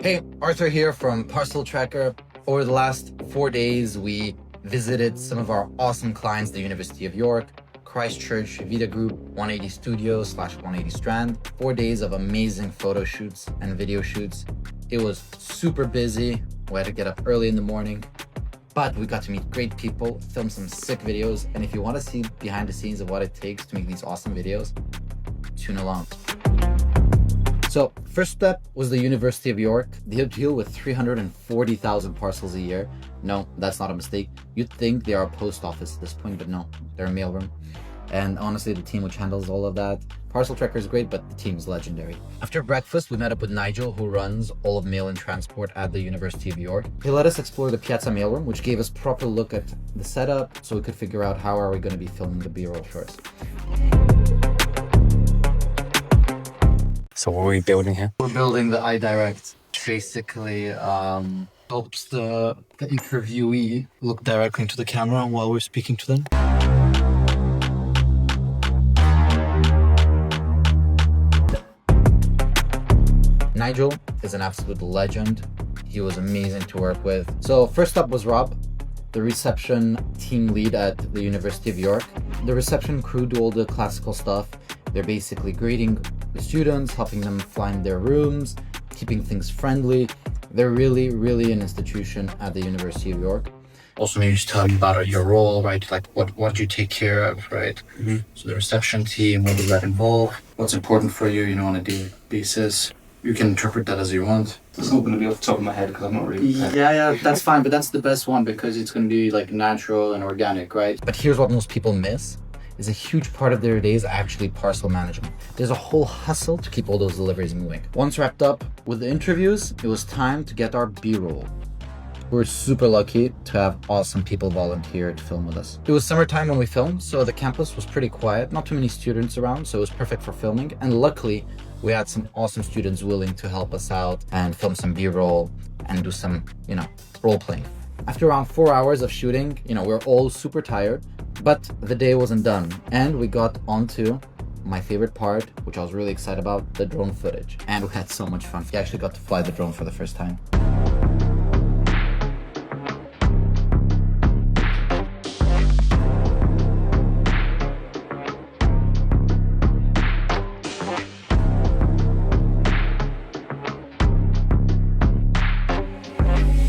Hey, Arthur here from Parcel Tracker. Over the last 4 days, we visited some of our awesome clients, the University of York, Christchurch, Vita Group, 180 Studios / 180 Strand. 4 days of amazing photo shoots and video shoots. It was super busy. We had to get up early in the morning, but we got to meet great people, film some sick videos. And if you want to see behind the scenes of what it takes to make these awesome videos, tune along. So first step was the University of York. They deal with 340,000 parcels a year. No, that's not a mistake. You'd think they are a post office at this point, but no, they're a mailroom. And honestly, the team which handles all of that, Parcel Tracker is great, but the team is legendary. After breakfast, we met up with Nigel, who runs all of mail and transport at the University of York. He let us explore the Piazza mailroom, which gave us a proper look at the setup, so we could figure out how are we going to be filming the B-roll first. So what are we building here? We're building the iDirect. Basically, helps the interviewee look directly into the camera while we're speaking to them. Nigel is an absolute legend. He was amazing to work with. So first up was Rob, the reception team lead at the University of York. The reception crew do all the classical stuff. They're basically greeting the students, helping them find their rooms, keeping things friendly. They're really an institution at the University of York. Also, maybe just tell me about your role, right? Like what do you take care of, right? Mm-hmm. So the reception team, what does that involve? What's important for you, on a daily basis? You can interpret that as you want. It's not going to be off the top of my head because I'm not really prepared. Yeah, that's fine, but that's the best one because it's going to be like natural and organic, right? But here's what most people miss. Is a huge part of their day is actually parcel management. There's a whole hustle to keep all those deliveries moving. Once wrapped up with the interviews, it was time to get our B-roll. We're super lucky to have awesome people volunteer to film with us. It was summertime when we filmed, so the campus was pretty quiet, not too many students around, so it was perfect for filming. And luckily, we had some awesome students willing to help us out and film some B-roll and do some, role playing. After around 4 hours of shooting, we're all super tired, but the day wasn't done. And we got onto my favorite part, which I was really excited about, the drone footage. And we had so much fun. We actually got to fly the drone for the first time.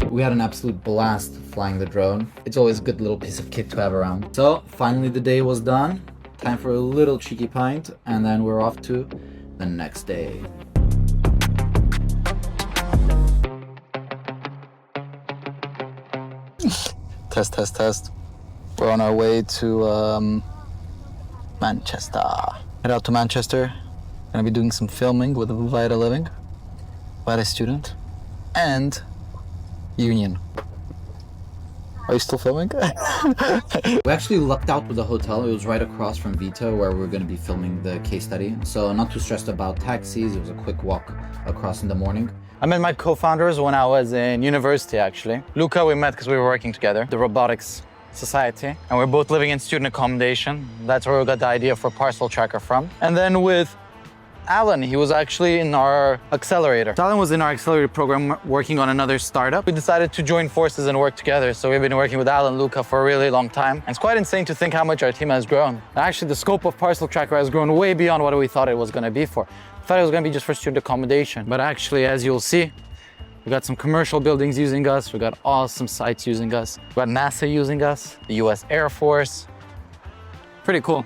We had an absolute blast flying the drone. It's always a good little piece of kit to have around. So finally the day was done. Time for a little cheeky pint, and then we're off to the next day. Test. We're on our way to Manchester. Head out to Manchester. Gonna be doing some filming with Vita Living, Vita student, and Union. Are you still filming? We actually lucked out with the hotel. It was right across from Vita where we're going to be filming the case study. So not too stressed about taxis. It was a quick walk across in the morning. I met my co-founders when I was in university, actually. Luca, we met because we were working together, the Robotics Society. And we're both living in student accommodation. That's where we got the idea for Parcel Tracker from. And then with Alan, he was actually in our accelerator. Alan was in our accelerator program working on another startup. We decided to join forces and work together. So we've been working with Alan and Luca for a really long time. And it's quite insane to think how much our team has grown. Actually, the scope of Parcel Tracker has grown way beyond what we thought it was going to be for. We thought it was going to be just for student accommodation. But actually, as you'll see, we got some commercial buildings using us. We got awesome sites using us. We got NASA using us, the US Air Force. Pretty cool.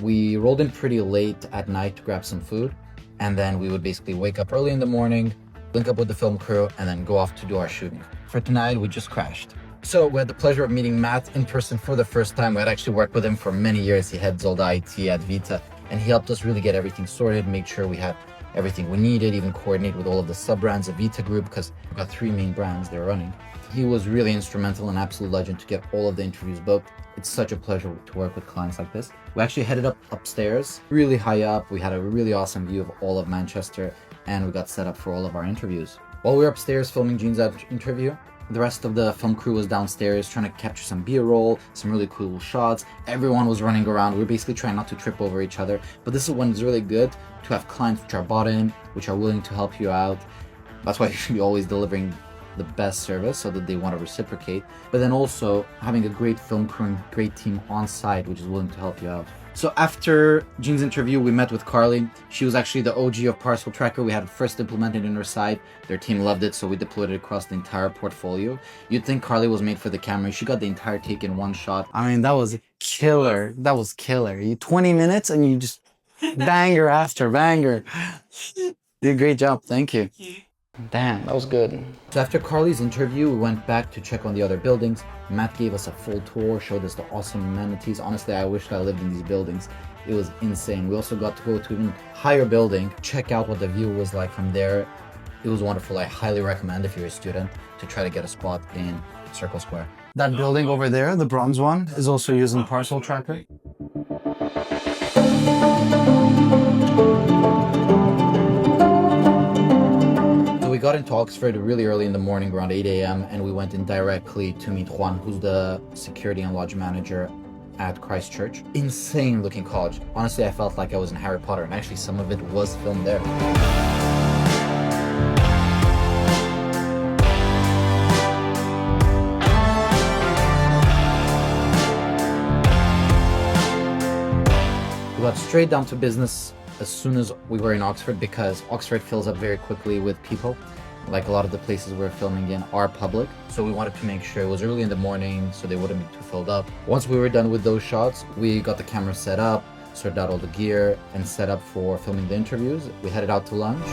We rolled in pretty late at night to grab some food, and then we would basically wake up early in the morning, link up with the film crew, and then go off to do our shooting. For tonight, we just crashed. So we had the pleasure of meeting Matt in person for the first time. We had actually worked with him for many years. He heads all the IT at Vita, and he helped us really get everything sorted, make sure we had everything we needed, even coordinate with all of the sub-brands of Vita Group, because we've got 3 main brands they're running. He was really instrumental and absolute legend to get all of the interviews booked. It's such a pleasure to work with clients like this. We actually headed upstairs, really high up. We had a really awesome view of all of Manchester, and we got set up for all of our interviews. While we were upstairs filming Gene's interview, the rest of the film crew was downstairs trying to capture some B-roll, some really cool shots. Everyone was running around. We were basically trying not to trip over each other. But this is when it's really good to have clients which are bought in, which are willing to help you out. That's why you should be always delivering the best service so that they want to reciprocate. But then also having a great film crew and great team on site, which is willing to help you out. So after Jean's interview, we met with Carly. She was actually the OG of Parcel Tracker. We had it first implemented in her site. Their team loved it, so we deployed it across the entire portfolio. You'd think Carly was made for the camera. She got the entire take in one shot. I mean, that was killer. That was killer. 20 minutes and you just banger after banger. Did a great job. Thank you. Damn, that was good. So after Carly's interview, we went back to check on the other buildings. Matt gave us a full tour, showed us the awesome amenities. Honestly, I wished I lived in these buildings. It was insane. We also got to go to an even higher building, check out what the view was like from there. It was wonderful. I highly recommend if you're a student to try to get a spot in Circle Square. That building over there, the bronze one, is also using Parcel Tracker. We got into Oxford really early in the morning, around 8 a.m., and we went in directly to meet Juan, who's the security and lodge manager at Christ Church. Insane looking college. Honestly, I felt like I was in Harry Potter, and actually some of it was filmed there. We got straight down to business as soon as we were in Oxford, because Oxford fills up very quickly with people. Like a lot of the places we're filming in are public, so we wanted to make sure it was early in the morning so they wouldn't be too filled up. Once we were done with those shots, we got the camera set up, sorted out all the gear, and set up for filming the interviews. We headed out to lunch.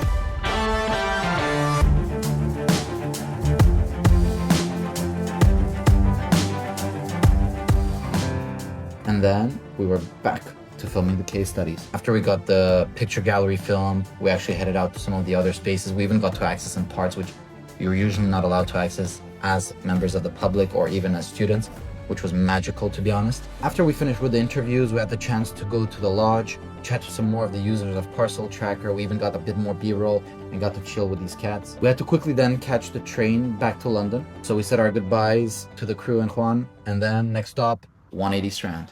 And then we were back to filming the case studies. After we got the picture gallery film, we actually headed out to some of the other spaces. We even got to access some parts which you're usually not allowed to access as members of the public or even as students, which was magical, to be honest. After we finished with the interviews, we had the chance to go to the lodge, chat to some more of the users of Parcel Tracker. We even got a bit more B-roll and got to chill with these cats. We had to quickly then catch the train back to London. So we said our goodbyes to the crew and Juan, and then next stop, 180 Strand.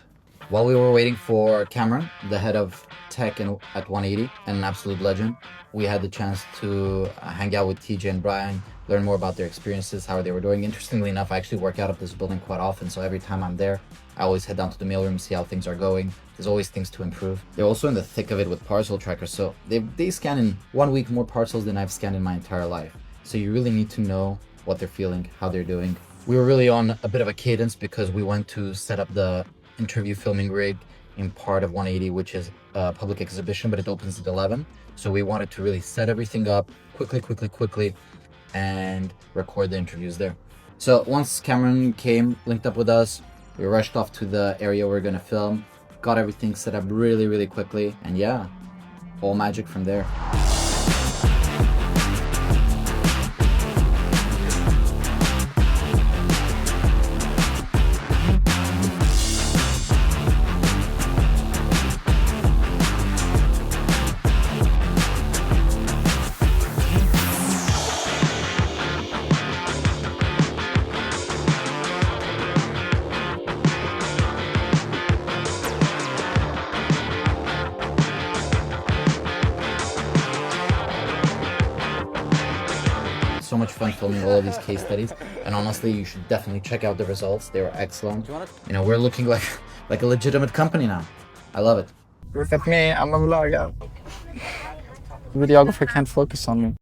While we were waiting for Cameron, the head of tech at 180 and an absolute legend, we had the chance to hang out with TJ and Brian, learn more about their experiences, how they were doing. Interestingly enough, I actually work out of this building quite often, so every time I'm there, I always head down to the mailroom, see how things are going. There's always things to improve. They're also in the thick of it with Parcel Tracker, so they scan in 1 week more parcels than I've scanned in my entire life. So you really need to know what they're feeling, how they're doing. We were really on a bit of a cadence because we went to set up the interview filming rig in part of 180, which is a public exhibition, but it opens at 11. So we wanted to really set everything up quickly and record the interviews there. So once Cameron came, linked up with us, we rushed off to the area we're gonna film, got everything set up really quickly, and yeah, all magic from there. So much fun filming all of these case studies, and honestly, you should definitely check out the results. They were excellent. You know, we're looking like a legitimate company now. I love it. Look at me, I'm a vlogger. Videographer can't focus on me.